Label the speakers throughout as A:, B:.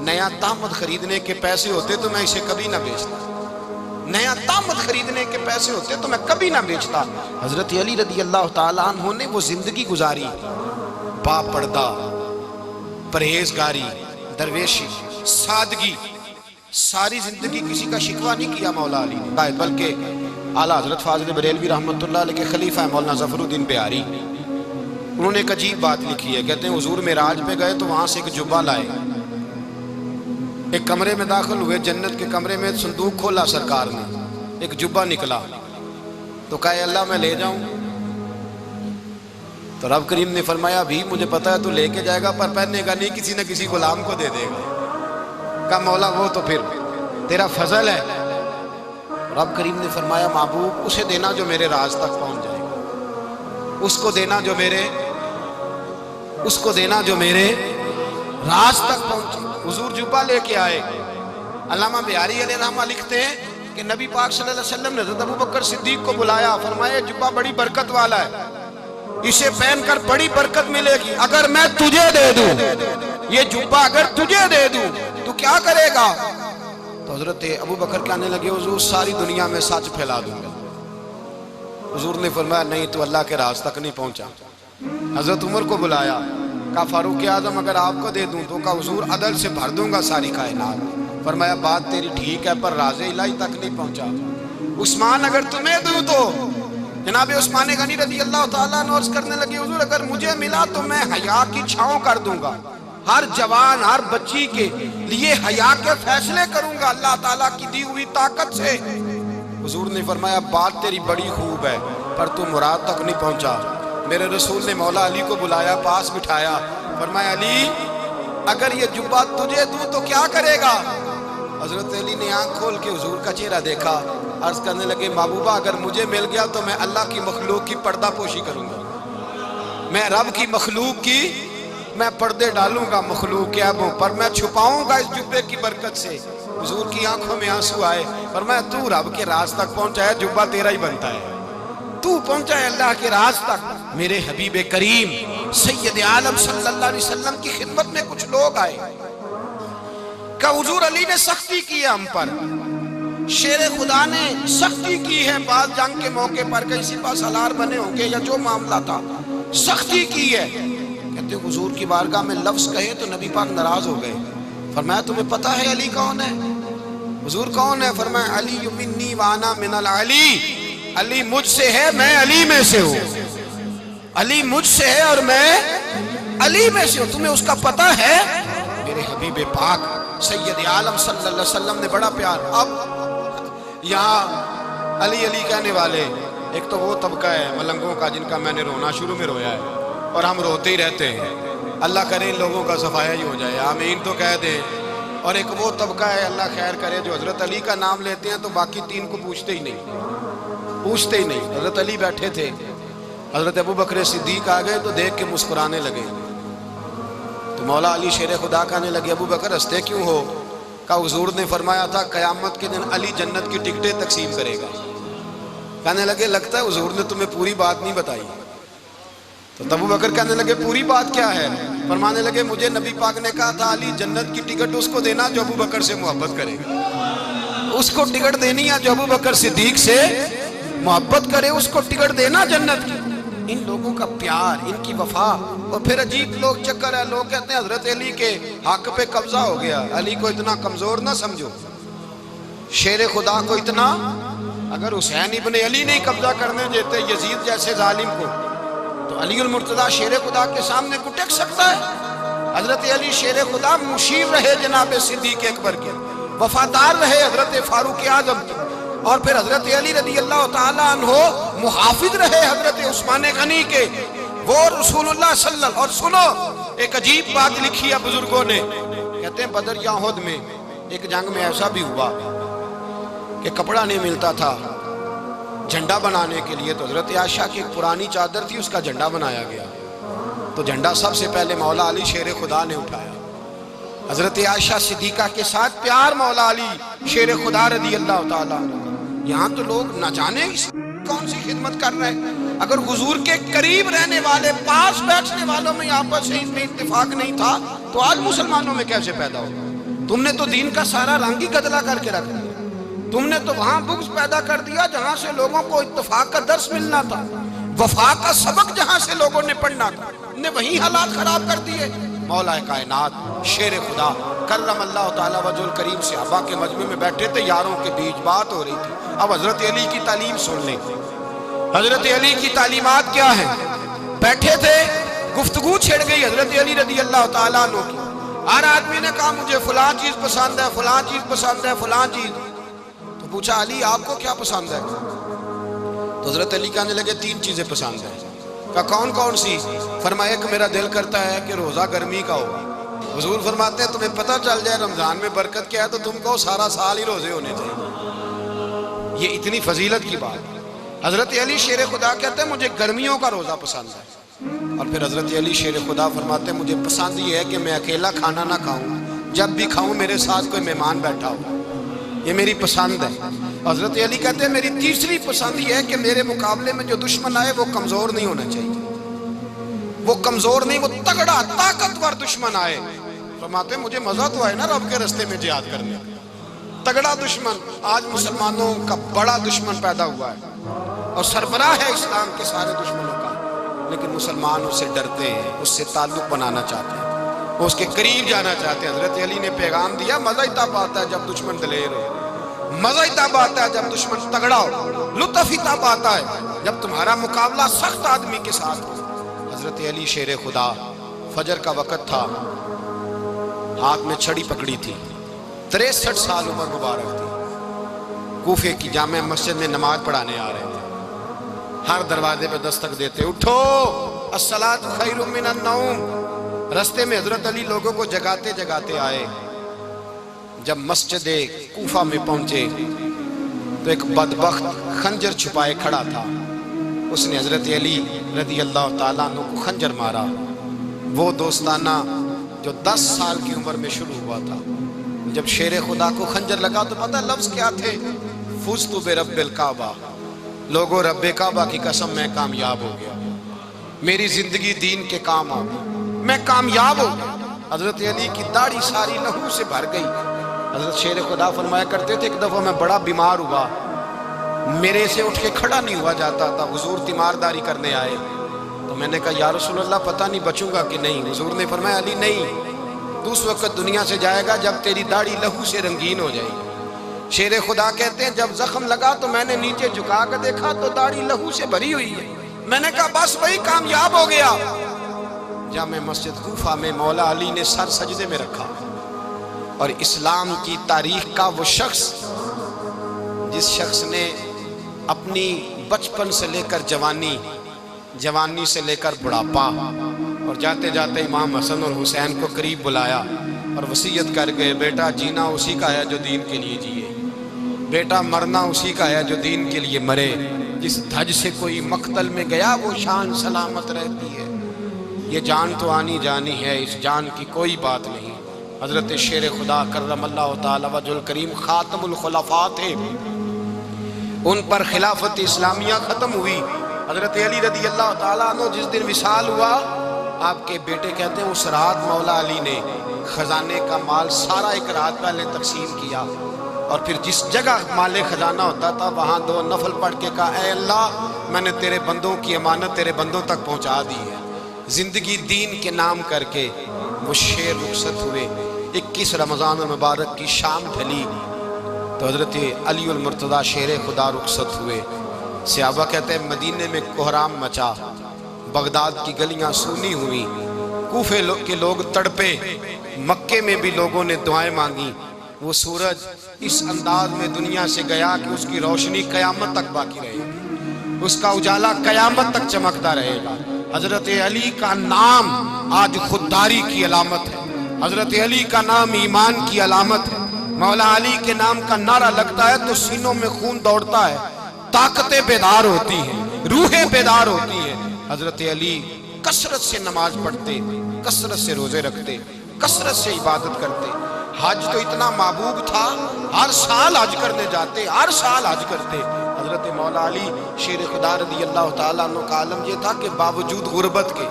A: نیا تامت خریدنے کے پیسے ہوتے تو میں اسے کبھی نہ بیچتا، نیا تامت خریدنے کے پیسے ہوتے تو میں کبھی نہ بیچتا۔ حضرت علی رضی اللہ تعالیٰ عنہ نے وہ زندگی گزاری، با پردہ، پرہیزگاری، درویشی، سادگی، ساری زندگی کسی کا شکوہ نہیں کیا مولا علی نے، بلکہ اعلیٰ حضرت فاضل بریلوی رحمۃ اللہ علیہ کے خلیفہ مولانا ظفر الدین بہاری، انہوں نے ایک عجیب بات لکھی ہے، کہتے ہیں حضور معراج پہ گئے تو وہاں سے ایک جبہ لائے، ایک کمرے میں داخل ہوئے، جنت کے کمرے میں صندوق کھولا سرکار نے، ایک جبہ نکلا تو کہا اے اللہ میں لے جاؤں؟ تو رب کریم نے فرمایا بھی مجھے پتا ہے تو لے کے جائے گا پر پہننے کا نہیں، کسی نہ کسی غلام کو دے دے گا۔ کہا مولا وہ تو پھر تیرا فضل ہے۔ رب کریم نے فرمایا محبوب اسے دینا جو میرے راز تک پہنچ جائے گا، اس کو دینا جو میرے راز تک پہنچے۔ حضور جبہ لے کے آئے۔ علامہ بہاری علیہ رحمہ لکھتے ہیں کہ نبی پاک صلی اللہ علیہ وسلم نے حضرت ابوبکر صدیق کو بلایا، فرمایا جبہ بڑی برکت والا ہے، اسے پہن کر بڑی برکت ملے گی، اگر میں تجھے دے دوں یہ جبہ، اگر تجھے دے دوں تو کیا کرے گا؟ تو حضرت ابوبکر کہنے لگے حضور ساری دنیا میں سچ پھیلا دوں گا۔ حضور نے فرمایا نہیں تو اللہ کے راز تک نہیں پہنچا۔ حضرت عمر کو بلایا، کہا فاروق اعظم اگر آپ کو دے دوں تو کہا حضور عدل سے بھر دوں گا ساری کائنات۔ فرمایا بات تیری ٹھیک ہے پر راز الہی تک نہیں پہنچا۔ عثمان اگر تمہیں دوں تو جناب عثمان غنی رضی اللہ تعالیٰ عنہ عرض کرنے لگے حضور اگر مجھے ملا تو میں حیا کی چھاؤں کر دوں گا، ہر جوان ہر بچی کے لیے حیا کے فیصلے کروں گا اللہ تعالیٰ کی دی ہوئی طاقت سے۔ حضور نے فرمایا بات تیری بڑی خوب ہے پر تو مراد تک نہیں پہنچا۔ میرے رسول نے مولا علی کو بلایا، پاس بٹھایا، فرمایا علی اگر یہ جبہ تجھے دوں تو کیا کرے گا؟ حضرت علی نے آنکھ کھول کے حضور کا چہرہ دیکھا، عرض کرنے لگے محبوبہ اگر مجھے مل گیا تو میں اللہ کی مخلوق کی پردہ پوشی کروں گا، میں رب کی مخلوق کی میں پردے ڈالوں گا مخلوق کے عیبوں پر، میں چھپاؤں گا اس جبے کی برکت سے۔ حضور کی آنکھوں میں آنسو آئے، فرمایا تو رب کے راز تک پہنچا ہے، جبہ تیرا ہی بنتا ہے، تو پہنچا ہے اللہ کے راز تک۔ میرے حبیب کریم سید عالم صلی اللہ علیہ وسلم کی خدمت میں کچھ لوگ آئے کہ حضور علی نے سختی کی ہے ہم پر، شیر خدا نے سختی کی ہے، بعض جنگ کے موقع پر کہیں سپہ سالار بنے ہوں گے یا جو معاملہ تھا سختی کی ہے۔ کہتے ہیں حضور کی بارگاہ میں لفظ کہے تو نبی پاک ناراض ہو گئے۔ فرمایا تمہیں پتہ ہے علی کون ہے؟ حضور کون ہے؟ فرمایا علی منی وانا من العلی، علی مجھ سے ہے میں علی میں سے ہوں، علی مجھ سے ہے اور میں علی میں سے ہوں، تمہیں اس کا پتہ ہے؟ میرے حبیب پاک سید عالم صلی اللہ علیہ وسلم نے بڑا پیار۔ اب یہاں علی علی کہنے والے ایک تو وہ طبقہ ہے ملنگوں کا جن کا میں نے رونا شروع میں رویا ہے اور ہم روتے ہی رہتے ہیں، اللہ کرے ان لوگوں کا صفایا ہی ہو جائے، آمین تو کہہ دیں۔ اور ایک وہ طبقہ ہے اللہ خیر کرے جو حضرت علی کا نام لیتے ہیں تو باقی تین کو پوچھتے ہی نہیں۔ حضرت علی بیٹھے تھے، حضرت ابوبکر صدیق آ گئے تو دیکھ کے مسکرانے لگے، تو مولا علی شیر خدا کہنے لگے ابوبکر ہنستے کیوں ہو؟ کہ حضور نے فرمایا تھا قیامت کے دن علی جنت کی ٹکٹیں تقسیم کرے گا۔ کہنے لگے لگتا ہے حضور نے تمہیں پوری بات نہیں بتائی۔ تو ابوبکر کہنے لگے پوری بات کیا ہے؟ فرمانے لگے مجھے نبی پاک نے کہا تھا علی جنت کی ٹکٹ اس کو دینا جو ابوبکر سے محبت کرے گا، اس کو ٹکٹ دینی ہے جو ابوبکر صدیق سے محبت کرے، اس کو ٹکٹ دینا جنت کی۔ ان لوگوں کا پیار، ان کی وفا۔ اور پھر عجیب لوگ چکر ہے، لوگ کہتے ہیں حضرت علی کے حق پہ قبضہ ہو گیا، علی کو اتنا کمزور نہ سمجھو، شیر خدا کو اتنا، اگر حسین ابن علی نہیں قبضہ کرنے دیتے یزید جیسے ظالم کو تو علی المرتضیٰ شیر خدا کے سامنے کو ٹک سکتا ہے؟ حضرت علی شیر خدا مشیر رہے جناب صدیق اکبر کے، وفادار رہے حضرت فاروق اعظم کے، اور پھر حضرت علی رضی اللہ تعالیٰ عنہ محافظ رہے حضرت عثمان غنی کے، وہ رسول اللہ صلی اللہ علیہ وسلم۔ اور سنو ایک عجیب بات لکھی ہے بزرگوں نے، کہتے ہیں بدر یا احد میں ایک جنگ میں ایسا بھی ہوا کہ کپڑا نہیں ملتا تھا جھنڈا بنانے کے لیے، تو حضرت عائشہ کی ایک پرانی چادر تھی، اس کا جھنڈا بنایا گیا، تو جھنڈا سب سے پہلے مولا علی شیر خدا نے اٹھایا۔ حضرت عائشہ صدیقہ کے ساتھ پیار مولا علی شیر خدا رضی اللہ تعالیٰ عنہ۔ یہاں تو لوگ نہ جانے کون سی خدمت کر رہے ہیں، اگر حضور کے قریب رہنے والے پاس بیٹھنے والوں میں آپس میں اتفاق نہیں تھا تو آج مسلمانوں میں کیسے پیدا ہو؟ تم نے تو دین کا سارا رنگ ہی گدلا کر کے رکھ دیا. تم نے تو وہاں بغض پیدا کر دیا جہاں سے لوگوں کو اتفاق کا درس ملنا تھا, وفا کا سبق جہاں سے لوگوں نے پڑھنا تھا, نے وہی حالات خراب کر دیے. مولا کائنات شیر خدا کرم اللہ تعالیٰ وجہ الکریم صحابہ کے مجمع میں بیٹھے تھے, یاروں کے بیچ بات ہو رہی تھی. اب حضرت علی کی تعلیم سن لیں. حضرت علی کی تعلیمات کیا ہیں؟ بیٹھے تھے, گفتگو چھڑ گئی حضرت علی رضی اللہ تعالیٰ عنہ کی. ہر آدمی نے کہا مجھے فلاں چیز پسند ہے, فلاں چیز پسند ہے, فلاں چیز. تو پوچھا علی آپ کو کیا پسند ہے؟ تو حضرت علی کہنے لگے 3 چیزیں پسند ہیں. کہا کون کون سی؟ فرمایا کہ میرا دل کرتا ہے کہ روزہ گرمی کا ہو. حضور فرماتے ہیں تمہیں پتہ چل جائے رمضان میں برکت کیا ہے تو تم کو سارا سال ہی روزے ہونے چاہیے. یہ اتنی فضیلت کی بات. حضرت علی شیر خدا کہتے ہیں مجھے گرمیوں کا روزہ پسند ہے. اور پھر حضرت علی شیر خدا فرماتے ہیں مجھے پسند یہ ہے کہ میں اکیلا کھانا نہ کھاؤں, جب بھی کھاؤں میرے ساتھ کوئی مہمان بیٹھا ہو. یہ میری پسند ہے. حضرت علی کہتے ہیں میری تیسری پسند یہ ہے کہ میرے مقابلے میں جو دشمن آئے وہ کمزور نہیں ہونا چاہیے. وہ کمزور نہیں, وہ تگڑا طاقتور دشمن آئے. فرماتے ہیں مجھے مزہ تو آئے نا رب کے رستے میں جہاد کرنے. تگڑا دشمن. آج مسلمانوں کا بڑا دشمن پیدا ہوا ہے اور سربراہ ہے اسلام کے سارے دشمنوں کا, لیکن مسلمان اس سے ڈرتے ہیں, اس سے تعلق بنانا چاہتے ہیں, وہ اس کے قریب جانا چاہتے ہیں. حضرت علی نے پیغام دیا مزہ ہی تب آتا ہے جب دشمن دلیر ہو, مزہ ہی تب آتا ہے جب دشمن تگڑا ہو, لطف ہی تب آتا ہے جب تمہارا مقابلہ سخت آدمی کے ساتھ ہو. حضرت علی شیر خدا, فجر کا وقت تھا, ہاتھ میں چھڑی پکڑی تھی, 63 سال عمر مبارک تھی. کوفے کی جامع مسجد میں نماز پڑھانے آ رہے تھے. ہر دروازے پہ دستک دیتے اٹھو الصلاۃ خیر من النوم. رستے میں حضرت علی لوگوں کو جگاتے جگاتے آئے. جب مسجد کوفہ میں پہنچے تو ایک بدبخت خنجر چھپائے کھڑا تھا. اس نے حضرت علی رضی اللہ تعالیٰ عنہ کو خنجر مارا. وہ دوستانہ جو 10 سال کی عمر میں شروع ہوا تھا. جب شیر خدا کو خنجر لگا تو پتہ لفظ کیا تھے؟ فزت برب الکعبہ. لوگوں رب کعبہ کی قسم میں کامیاب ہو گیا, میری زندگی دین کے کام آ گئی, میں کامیاب ہو گیا. حضرت علی کی داڑھی ساری لہو سے بھر گئی. حضرت شیر خدا فرمایا کرتے تھے ایک دفعہ میں بڑا بیمار ہوا, میرے سے اٹھ کے کھڑا نہیں ہوا جاتا تھا. حضور تیمارداری کرنے آئے تو میں نے کہا یا رسول اللہ پتہ نہیں بچوں گا کہ نہیں. حضور نے فرمایا علی نہیں, تو اس وقت دنیا سے جائے گا جب تیری داڑھی لہو سے رنگین ہو جائے گی. شیر خدا کہتے ہیں جب زخم لگا تو میں نے نیچے جھکا کے دیکھا تو داڑھی لہو سے بھری ہوئی ہے. میں نے کہا بس وہی کامیاب ہو گیا. جامع مسجد کوفہ میں مولا علی نے سر سجدے میں رکھا اور اسلام کی تاریخ کا وہ شخص جس شخص نے اپنی بچپن سے لے کر جوانی, جوانی سے لے کر بڑھاپا اور جاتے جاتے امام حسن اور حسین کو قریب بلایا اور وصیت کر گئے بیٹا جینا اسی کا ہے جو دین کے لیے جیے, بیٹا مرنا اسی کا ہے جو دین کے لیے مرے. جس دھج سے کوئی مقتل میں گیا وہ شان سلامت رہتی ہے. یہ جان تو آنی جانی ہے, اس جان کی کوئی بات نہیں. حضرت شیر خدا کرم اللہ تعالی وجہ الکریم خاتم الخلفاء تھے, ان پر خلافت اسلامیہ ختم ہوئی. حضرت علی رضی اللہ تعالیٰ عنہ جس دن وصال ہوا, آپ کے بیٹے کہتے ہیں اس رات مولا علی نے خزانے کا مال سارا ایک رات پہلے تقسیم کیا اور پھر جس جگہ مال خزانہ ہوتا تھا وہاں 2 نفل پڑھ کے کہا اے اللہ میں نے تیرے بندوں کی امانت تیرے بندوں تک پہنچا دی ہے. زندگی دین کے نام کر کے وہ شیر رخصت ہوئے. 21 رمضان المبارک کی شام ڈھلی تو حضرت علی المرتضیٰ شیر خدا رخصت ہوئے. صحابہ کہتے ہیں مدینے میں کوہرام مچا, بغداد کی گلیاں سونی ہوئی, کوفے کے لوگ تڑپے, مکے میں بھی لوگوں نے دعائیں مانگی. وہ سورج اس انداز میں دنیا سے گیا کہ اس کی روشنی قیامت تک باقی رہے گی, اس کا اجالا قیامت تک چمکتا رہے گا. حضرت علی کا نام آج خودداری کی علامت ہے, حضرت علی کا نام ایمان کی علامت ہے. مولا علی کے نام کا نعرہ لگتا ہے تو سینوں میں خون دوڑتا ہے, طاقتیں بیدار ہوتی ہیں, روحیں بیدار ہوتی ہیں. حضرت علی کثرت سے نماز پڑھتے, کثرت سے روزے رکھتے, کثرت سے عبادت کرتے. حج تو اتنا محبوب تھا, ہر سال حج کرنے جاتے, ہر سال حج کرتے. حضرت مولا علی شیر خدا رضی اللہ تعالیٰ عنہ کا عالم یہ تھا کہ باوجود غربت کے,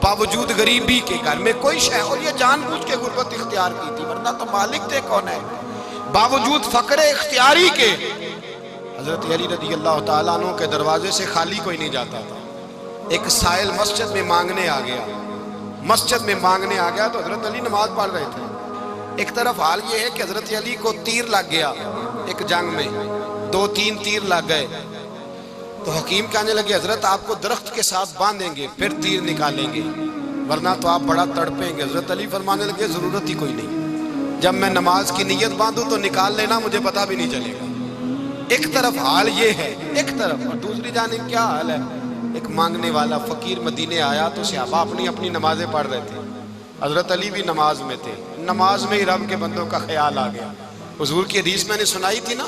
A: باوجود غریبی کے گھر میں کوئی شے، اور یہ جان بوجھ کے غربت اختیار کی تھی، ورنہ تو مالک تھے کون ہے، باوجود فقر اختیاری کے حضرت علی رضی اللہ تعالیٰ عنہ کے دروازے سے خالی کوئی نہیں جاتا تھا۔ ایک سائل مسجد میں مانگنے آ گیا تو حضرت علی نماز پڑھ رہے تھے۔ ایک طرف حال یہ ہے کہ حضرت علی کو تیر لگ گیا ایک جنگ میں، 2-3 تیر لگ گئے، تو حکیم کہنے لگے حضرت آپ کو درخت کے ساتھ باندھیں گے پھر تیر نکالیں گے، ورنہ تو آپ بڑا تڑپیں گے۔ حضرت علی فرمانے لگے ضرورت ہی کوئی نہیں، جب میں نماز کی نیت باندھوں تو نکال لینا، مجھے پتہ بھی نہیں چلے گا۔ ایک طرف حال یہ ہے، ایک طرف، اور دوسری جانب کیا حال ہے، ایک مانگنے والا فقیر مدینے آیا تو صحابہ اپنی نمازیں پڑھ رہے تھے، حضرت علی بھی نماز میں تھے، نماز میں ہی رب کے بندوں کا خیال آ گیا۔ حضور کی حدیث میں نے سنائی تھی نا،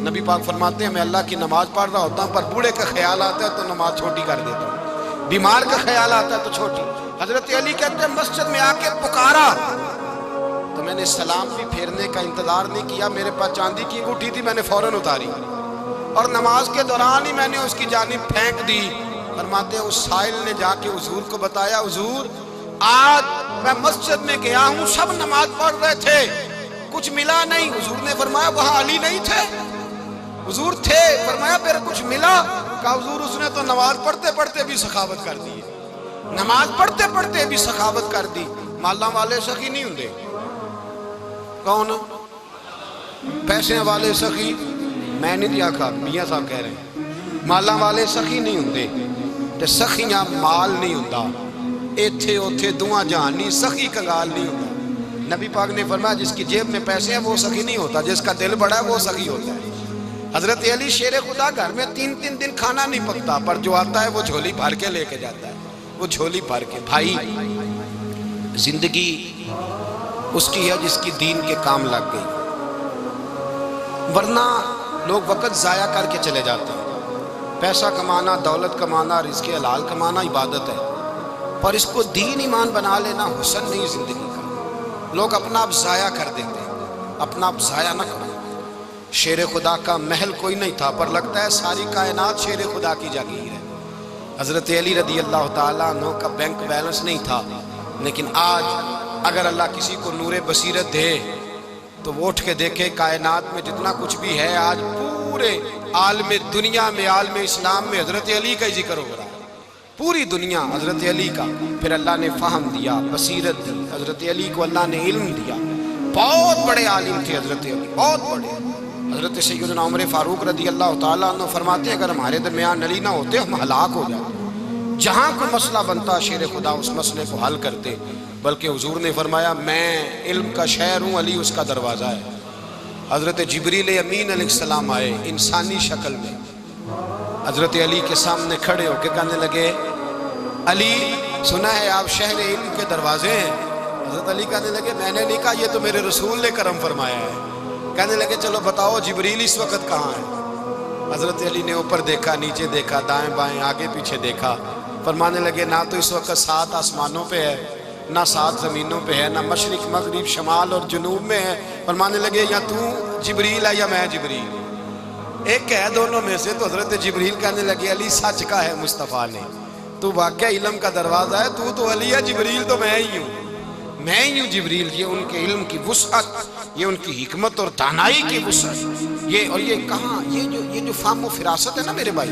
A: نبی پاک فرماتے ہیں میں اللہ کی نماز پڑھ رہا ہوتا ہوں، پر بوڑھے کا خیال آتا ہے تو نماز چھوٹی کر دیتا ہوں، بیمار کا خیال آتا ہے تو چھوٹی۔ حضرت علی کہتے ہیں مسجد میں آ کے پکارا تو میں نے سلام بھی پھیرنے کا انتظار نہیں کیا، میرے پاس چاندی کی انگوٹھی تھی، میں نے فوراً اتاری اور نماز کے دوران ہی میں نے اس کی جانب پھینک دی۔ فرماتے ہیں اس سائل نے جا کے حضور کو بتایا، حضور آج میں مسجد میں گیا ہوں، سب نماز پڑھ رہے تھے، کچھ ملا نہیں۔ حضور نے فرمایا وہاں علی نہیں تھے؟ حضور تھے۔ فرمایا پھر کچھ ملا؟ کہا حضور اس نے تو نماز پڑھتے پڑھتے بھی سخاوت کر دی، نماز پڑھتے پڑھتے بھی سخاوت کر دی۔ مالاں والے سخی نہیں ہوندے، کون پیسے والے سخی؟ میں نہیں دیا کھا، میاں صاحب کہہ رہے ہیں مالاں والے سخی نہیں ہوندے، تے سخیاں مال نہیں ہوندا، ایتھے اوتھے دعا جہان نہیں، سخی کنگال نہیں ہوتا۔ نبی پاک نے فرمایا جس کی جیب میں پیسے ہیں وہ سخی نہیں ہوتا، جس کا دل بڑا ہے وہ سخی ہوتا ہے۔ حضرت علی شیر خدا گھر میں 3 دن کھانا نہیں پکتا، پر جو آتا ہے وہ جھولی بھر کے لے کے جاتا ہے، وہ جھولی بھر کے۔ بھائی زندگی اس کی ہے جس کی دین کے کام لگ گئی، ورنہ لوگ وقت ضائع کر کے چلے جاتے ہیں۔ پیسہ کمانا، دولت کمانا، رزق حلال کمانا عبادت ہے، پر اس کو دین ایمان بنا لینا حسن نہیں زندگی کا۔ لوگ اپنا آپ ضائع کر دیتے ہیں، اپنا آپ ضائع نہ کرو۔ شیر خدا کا محل کوئی نہیں تھا، پر لگتا ہے ساری کائنات شیر خدا کی جاگیر ہے۔ حضرت علی رضی اللہ تعالیٰ عنہ کا بینک بیلنس نہیں تھا، لیکن آج اگر اللہ کسی کو نور بصیرت دے تو وہ اٹھ کے دیکھے کائنات میں جتنا کچھ بھی ہے، آج پورے عالم دنیا میں، عالم اسلام میں حضرت علی کا ہی ذکر ہو رہا ہے، پوری دنیا حضرت علی کا۔ پھر اللہ نے فہم دیا، بصیرت دی، حضرت علی کو اللہ نے علم دیا، بہت بڑے عالم تھے حضرت علی، بہت بڑے۔ حضرت سیدنا عمر فاروق رضی اللہ تعالیٰ عنہ فرماتے ہیں اگر ہمارے درمیان علی نہ ہوتے ہم ہلاک ہو جاتے، جہاں کوئی مسئلہ بنتا شیر خدا اس مسئلے کو حل کرتے، بلکہ حضور نے فرمایا میں علم کا شہر ہوں، علی اس کا دروازہ ہے۔ حضرت جبریل امین علیہ السلام آئے انسانی شکل میں، حضرت علی کے سامنے کھڑے ہو کے کہنے لگے علی سنا ہے آپ شہر علم کے دروازے ہیں؟ حضرت علی کہنے لگے میں نے نہیں کہا، یہ تو میرے رسول نے کرم فرمایا ہے۔ کہنے لگے چلو بتاؤ جبریل اس وقت کہاں ہے؟ حضرت علی نے اوپر دیکھا، نیچے دیکھا، دائیں بائیں آگے پیچھے دیکھا، فرمانے لگے نہ تو اس وقت 7 آسمانوں پہ ہے، نہ 7 زمینوں پہ ہے، نہ مشرق مغرب شمال اور جنوب میں ہے۔ فرمانے لگے یا تو جبریل ہے یا میں جبریل، ایک ہے دونوں میں سے۔ تو حضرت جبریل کہنے لگے علی سچ کا ہے مصطفیٰ نے، تو واقعہ علم کا دروازہ ہے، تو علی ہے، جبریل تو میں ہی ہوں، میں ہی ہوں جبریل۔ یہ ان کے علم کی وسعت، یہ ان کی حکمت اور دانائی کی وسعت، یہ اور یہ کہاں یہ جو فہم و فراست ہے نا میرے بھائی،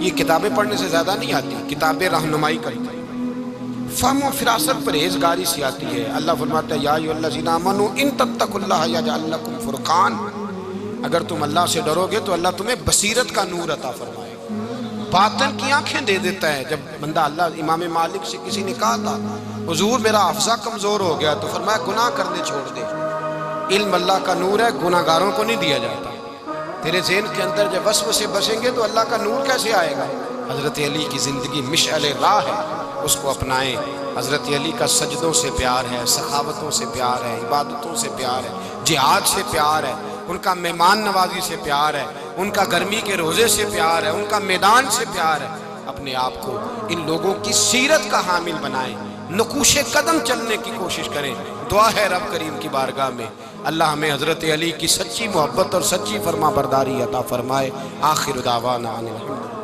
A: یہ کتابیں پڑھنے سے زیادہ نہیں آتی، کتابیں رہنمائی کرتی ہیں، فہم و فراست پرہیزگاری سے آتی ہے۔ اللہ فرماتا ہے یا ایھا الذین آمنوا ان تتقوا اللہ یجعل لکم فرقان، اگر تم اللہ سے ڈرو گے تو اللہ تمہیں بصیرت کا نور عطا فرمائے، باطن کی آنکھیں دے دیتا ہے۔ جب بندہ اللہ امام مالک سے کسی نے کہا تھا حضور میرا حافظہ کمزور ہو گیا، تو فرمایا گناہ کرنے چھوڑ دے، علم اللہ کا نور ہے، گناہ گاروں کو نہیں دیا جاتا۔ تیرے ذہن کے اندر جب وسوسے بسیں گے تو اللہ کا نور کیسے آئے گا؟ حضرت علی کی زندگی مشعل راہ ہے، اس کو اپنائیں۔ حضرت علی کا سجدوں سے پیار ہے، سخاوتوں سے پیار ہے، عبادتوں سے پیار ہے، جہاد سے پیار ہے، ان کا مہمان نوازی سے پیار ہے، ان کا گرمی کے روزے سے پیار ہے، ان کا میدان سے پیار ہے۔ اپنے آپ کو ان لوگوں کی سیرت کا حامل بنائیں، نقوش قدم چلنے کی کوشش کریں۔ دعا ہے رب کریم کی بارگاہ میں اللہ ہمیں حضرت علی کی سچی محبت اور سچی فرما برداری عطا فرمائے۔ آخر دعوانا ان الحمد للہ۔